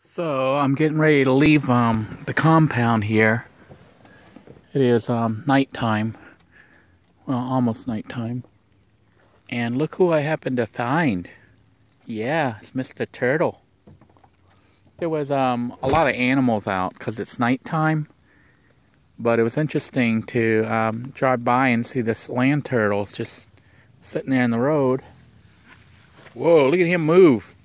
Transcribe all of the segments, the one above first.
So I'm getting ready to leave the compound here. It is nighttime. Well, almost nighttime. And look who I happened to find. Yeah, it's Mr. Turtle. There was a lot of animals out because it's nighttime. But it was interesting to drive by and see this land turtle just sitting there in the road. Whoa, look at him move.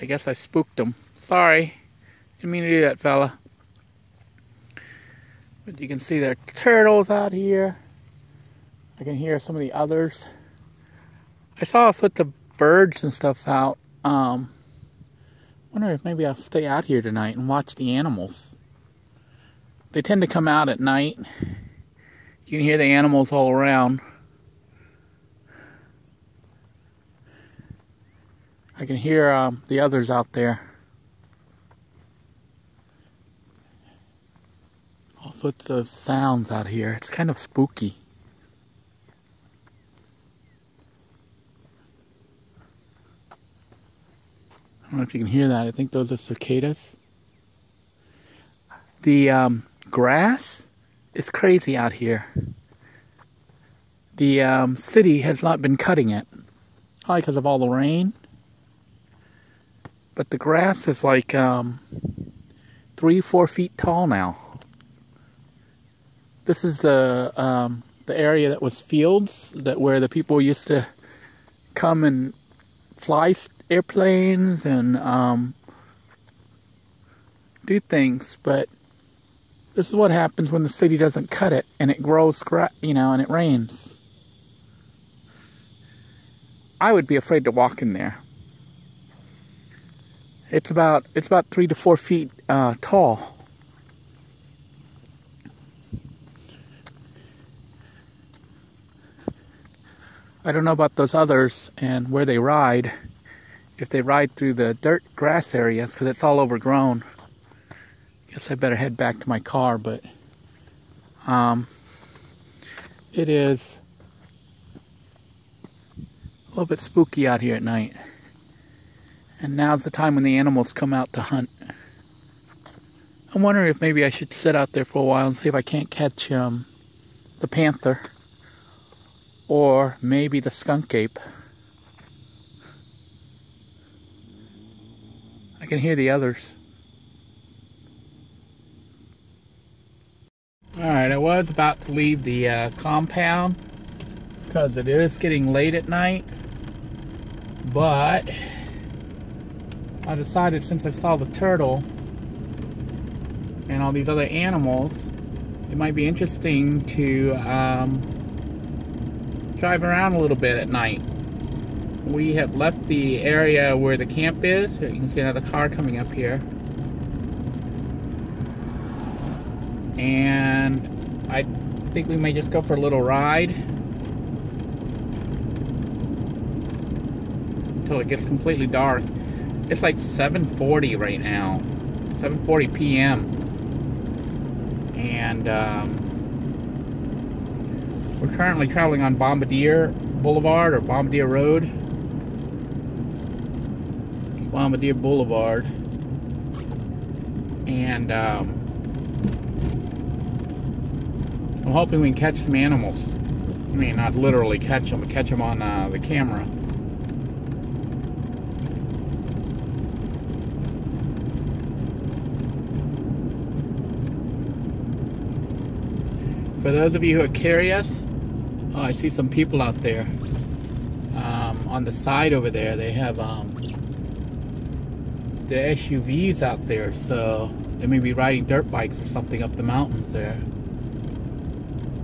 I guess I spooked him. Sorry. Didn't mean to do that, fella. But you can see there are turtles out here. I can hear some of the others. I saw us with the birds and stuff out. Wonder if maybe I'll stay out here tonight and watch the animals. They tend to come out at night. You can hear the animals all around. I can hear the others out there. All sorts of sounds out here. It's kind of spooky. I don't know if you can hear that. I think those are cicadas. The grass is crazy out here. The city has not been cutting it. Probably because of all the rain. But the grass is like 3-4 feet tall now. This is the area that was fields, where the people used to come and fly airplanes and do things. But this is what happens when the city doesn't cut it and it grows, and it rains. I would be afraid to walk in there. It's about 3 to 4 feet tall. I don't know about those others and where they ride. If they ride through the dirt grass areas, because it's all overgrown. Guess I better head back to my car, but it is a little bit spooky out here at night. And now's the time when the animals come out to hunt. I'm wondering if maybe I should sit out there for a while and see if I can't catch the panther. Or maybe the skunk ape. I can hear the others. Alright, I was about to leave the compound because it is getting late at night. But I decided, since I saw the turtle and all these other animals, it might be interesting to drive around a little bit at night. We have left the area where the camp is. You can see another car coming up here. And I think we may just go for a little ride until it gets completely dark. It's like 7:40 right now, 7:40 p.m. And we're currently traveling on Bombardier Boulevard, or Bombardier Road. It's Bombardier Boulevard. And I'm hoping we can catch some animals. I mean, not literally catch them, but catch them on the camera. For those of you who are curious, I see some people out there. On the side over there, they have the SUVs out there, so they may be riding dirt bikes or something up the mountains there.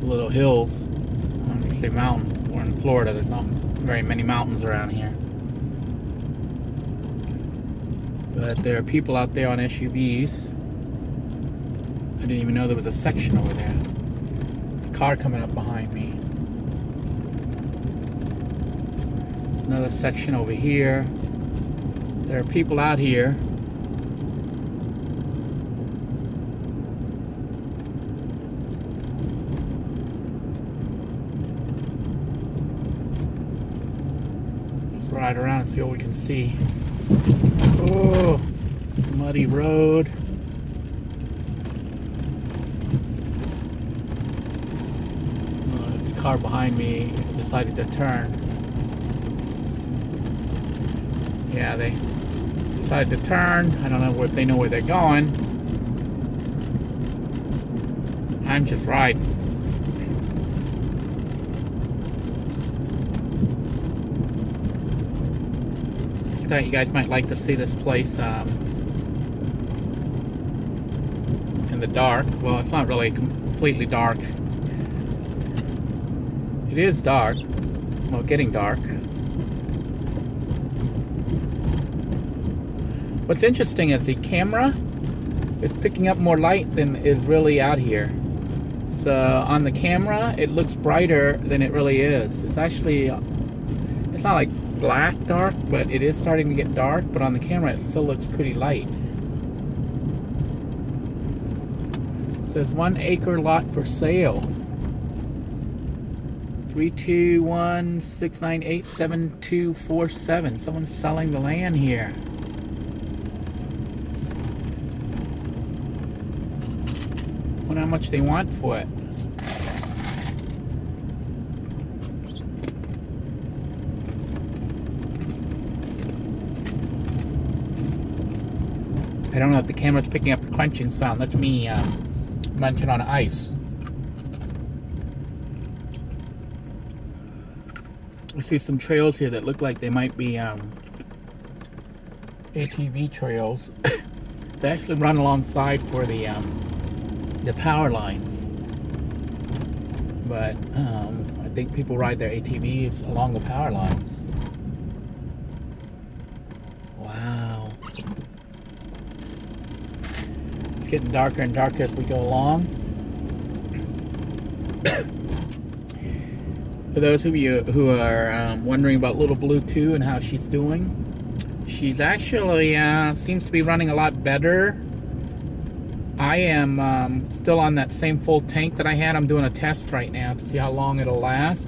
The little hills. When you say mountain, we're in Florida, there's not very many mountains around here. But there are people out there on SUVs. I didn't even know there was a section over there. Car coming up behind me. There's another section over here. There are people out here. Let's ride around and see what we can see. Oh, Muddy road. The car behind me decided to turn. Yeah, they decided to turn. I don't know if they know where they're going. I'm just riding. You guys might like to see this place in the dark. Well, it's not really completely dark. It is dark. Well, getting dark. What's interesting is the camera is picking up more light than is really out here. So on the camera, it looks brighter than it really is. It's actually, it's not like black dark, but it is starting to get dark, but on the camera it still looks pretty light. It says 1 acre lot for sale. 321-698-7247. Someone's selling the land here. I wonder how much they want for it. I don't know if the camera's picking up the crunching sound. That's me munching on ice. I see some trails here that look like they might be ATV trails. They actually run alongside for the power lines. But I think people ride their ATVs along the power lines. Wow. Getting darker and darker as we go along. For those of you who are wondering about Little Blue 2 and how she's doing, she's actually seems to be running a lot better. I am still on that same full tank that I had. I'm doing a test right now to see how long it'll last.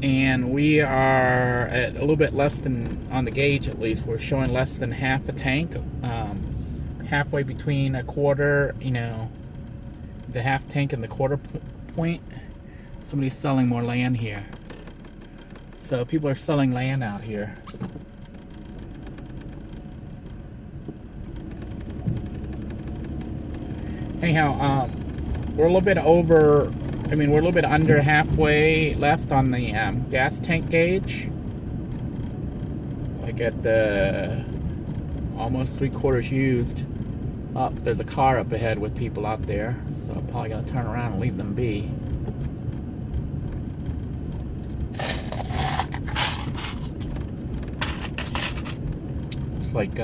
And we are at a little bit less than, on the gauge at least, we're showing less than half a tank. Halfway between a quarter, you know, the half tank and the quarter point. Somebody's selling more land here. So people are selling land out here. Anyhow, we're a little bit over, we're a little bit under halfway left on the gas tank gauge. Like at the almost 3/4 used. Oh, there's a car up ahead with people out there, so I'm probably gonna turn around and leave them be. It's like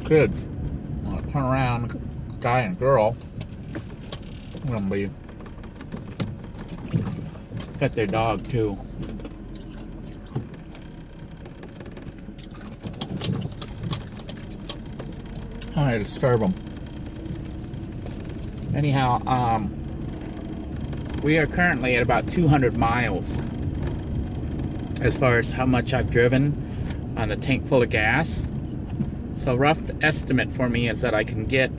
kids. I'm gonna turn around, guy and girl. I'm gonna leave. Got their dog too. I disturb them. Anyhow, we are currently at about 200 miles as far as how much I've driven on the tank full of gas. So rough estimate for me is that I can get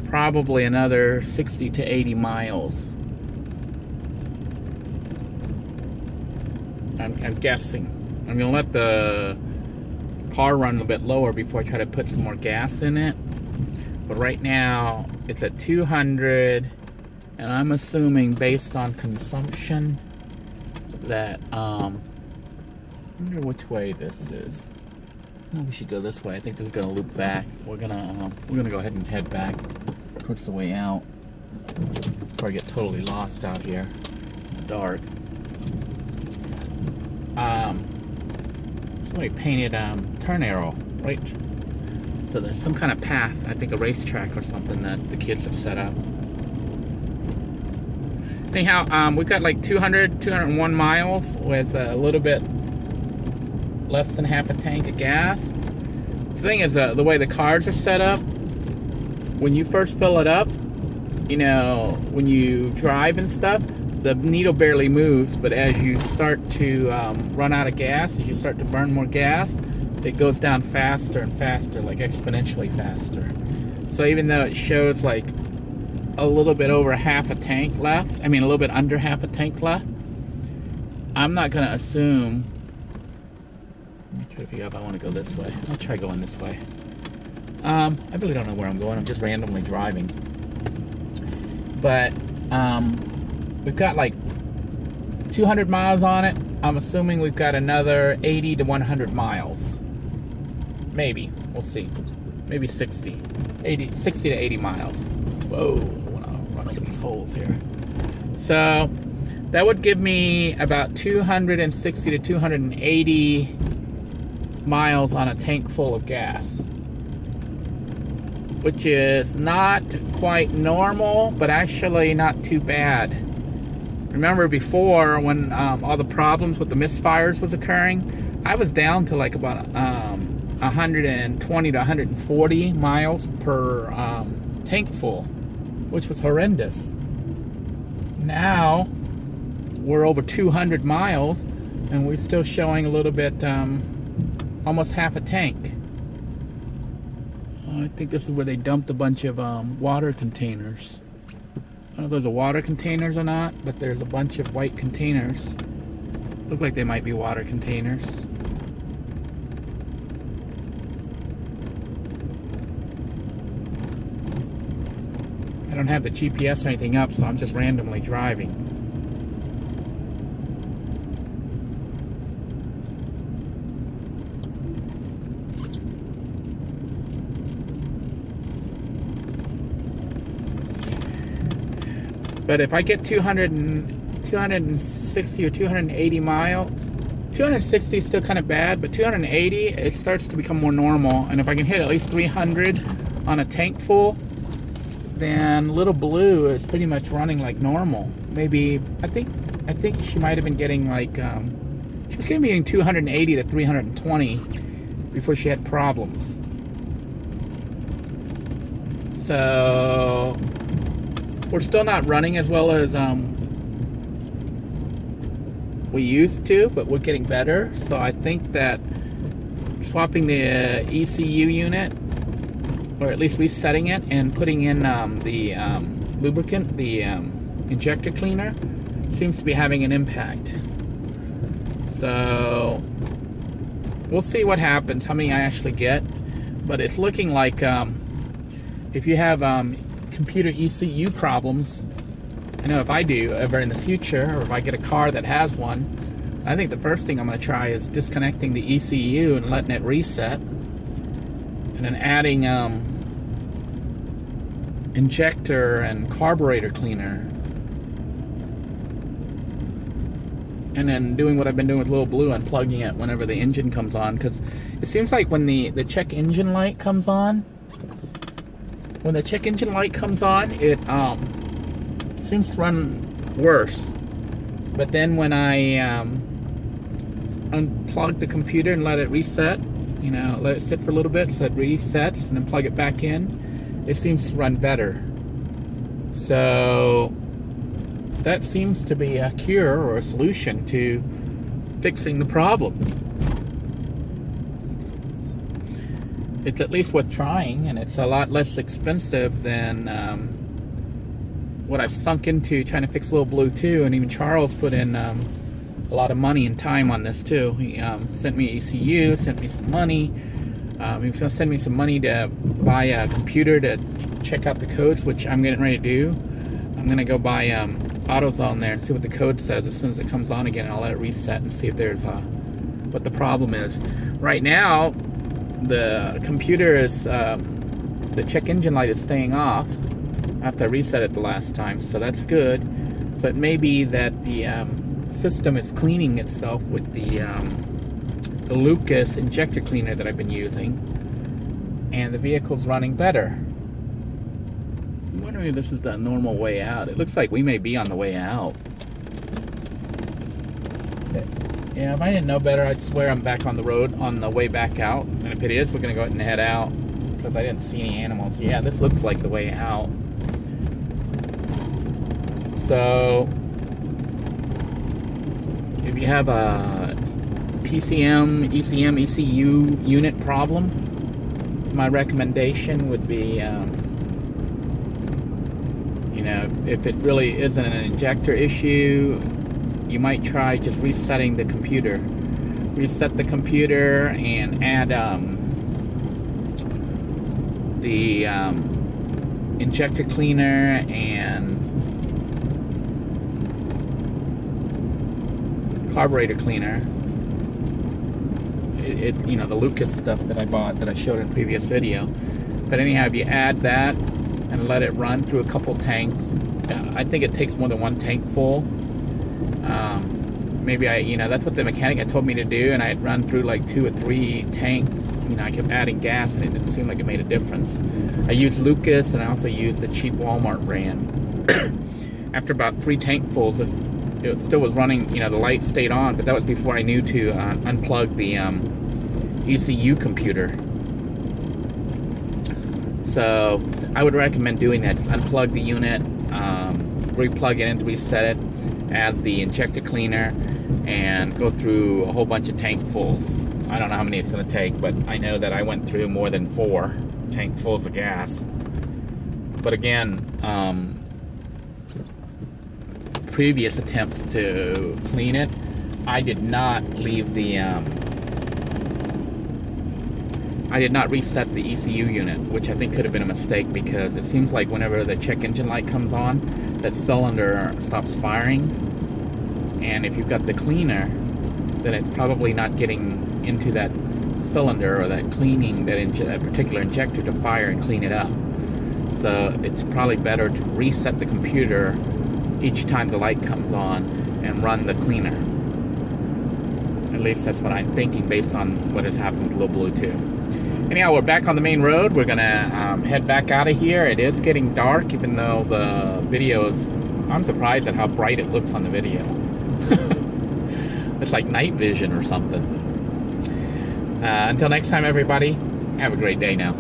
probably another 60 to 80 miles. I'm guessing. I'm gonna let the car run a bit lower before I try to put some more gas in it. But right now it's at 200, and I'm assuming based on consumption that I wonder which way this is. Oh, we should go this way. I think this is gonna loop back. We're gonna go ahead and head back towards the way out before I get totally lost out here in the dark. Somebody painted turn arrow, right? So there's some kind of path, I think a racetrack or something that the kids have set up. Anyhow, we've got like 201 miles with a little bit less than half a tank of gas. The thing is, the way the cars are set up, when you first fill it up, you know, when you drive and stuff, the needle barely moves, but as you start to run out of gas, as you start to burn more gas, it goes down faster and faster, like exponentially faster. So even though it shows like a little bit over half a tank left, I mean a little bit under half a tank left, I'm not gonna assume. Let me try to figure out if I want to go this way. I'll try going this way. I really don't know where I'm going. I'm just randomly driving. But we've got like 200 miles on it. I'm assuming we've got another 80 to 100 miles. Maybe. We'll see. Maybe 60. 60 to 80 miles. Whoa. I want to run over these holes here. So that would give me about 260 to 280 miles on a tank full of gas, which is not quite normal, but actually not too bad. Remember before, when all the problems with the misfires was occurring, I was down to like about 120 to 140 miles per tank full, which was horrendous. Now we're over 200 miles and we're still showing a little bit, almost half a tank. I think this is where they dumped a bunch of water containers. I don't know if those are water containers or not, but there's a bunch of white containers. Look like they might be water containers. I don't have the GPS or anything up, so I'm just randomly driving. But if I get 260 or 280 miles, 260 is still kind of bad, but 280, it starts to become more normal. And if I can hit at least 300 on a tank full, then Little Blue is pretty much running like normal. Maybe, I think she might have been getting like, she was getting 280 to 320 before she had problems. So we're still not running as well as we used to, but we're getting better. So I think that swapping the ECU unit, or at least resetting it and putting in the lubricant, the injector cleaner, seems to be having an impact. So we'll see what happens, how many I actually get. But it's looking like if you have computer ECU problems, I know if I do ever in the future, or if I get a car that has one, I think the first thing I'm going to try is disconnecting the ECU and letting it reset, and then adding injector and carburetor cleaner, and then doing what I've been doing with Little Blue, unplugging it whenever the engine comes on, because it seems like when the check engine light comes on, it seems to run worse. But then when I unplug the computer and let it reset, you know, let it sit for a little bit so it resets, and then plug it back in, it seems to run better. So that seems to be a cure or a solution to fixing the problem. It's at least worth trying, and it's a lot less expensive than what I've sunk into trying to fix Little Blue too. And even Charles put in a lot of money and time on this too. He sent me ECU, sent me some money. He was going to send me some money to buy a computer to check out the codes, which I'm getting ready to do. I'm going to go buy AutoZone there and see what the code says as soon as it comes on again. I'll let it reset and see if there's what the problem is. Right now, the computer is, the check engine light is staying off after I reset it the last time, so that's good. So it may be that the system is cleaning itself with the Lucas injector cleaner that I've been using, and the vehicle's running better. I'm wondering if this is the normal way out. It looks like we may be on the way out. Yeah, if I didn't know better, I'd swear I'm back on the road on the way back out. And if it is, we're going to go ahead and head out, because I didn't see any animals. Yeah, this looks like the way out. So if you have a PCM, ECM, ECU unit problem, my recommendation would be, you know, if it really isn't an injector issue, you might try just resetting the computer. Reset the computer and add the injector cleaner and carburetor cleaner. You know, the Lucas stuff that I bought that I showed in a previous video. But anyhow, if you add that and let it run through a couple tanks, I think it takes more than one tank full. Maybe you know, that's what the mechanic had told me to do, and I had run through like 2 or 3 tanks. You know, I kept adding gas and it didn't seem like it made a difference. I used Lucas and I also used the cheap Walmart brand. After about 3 tankfuls, it still was running, you know, the light stayed on, but that was before I knew to unplug the ECU computer. So I would recommend doing that. Just unplug the unit, replug it in to reset it, add the injector cleaner, and go through a whole bunch of tankfuls. I don't know how many it's going to take, but I know that I went through more than 4 tankfuls of gas. But again, previous attempts to clean it, I did not leave the I did not reset the ECU unit, which I think could have been a mistake, because it seems like whenever the check engine light comes on, that cylinder stops firing. And if you've got the cleaner, then it's probably not getting into that cylinder or that cleaning that particular injector to fire and clean it up. So it's probably better to reset the computer each time the light comes on and run the cleaner. At least that's what I'm thinking based on what has happened with Low Blue 2. Anyhow, we're back on the main road. We're gonna head back out of here. It is getting dark, even though the video is, I'm surprised at how bright it looks on the video. It's like night vision or something. Until next time, everybody, have a great day now.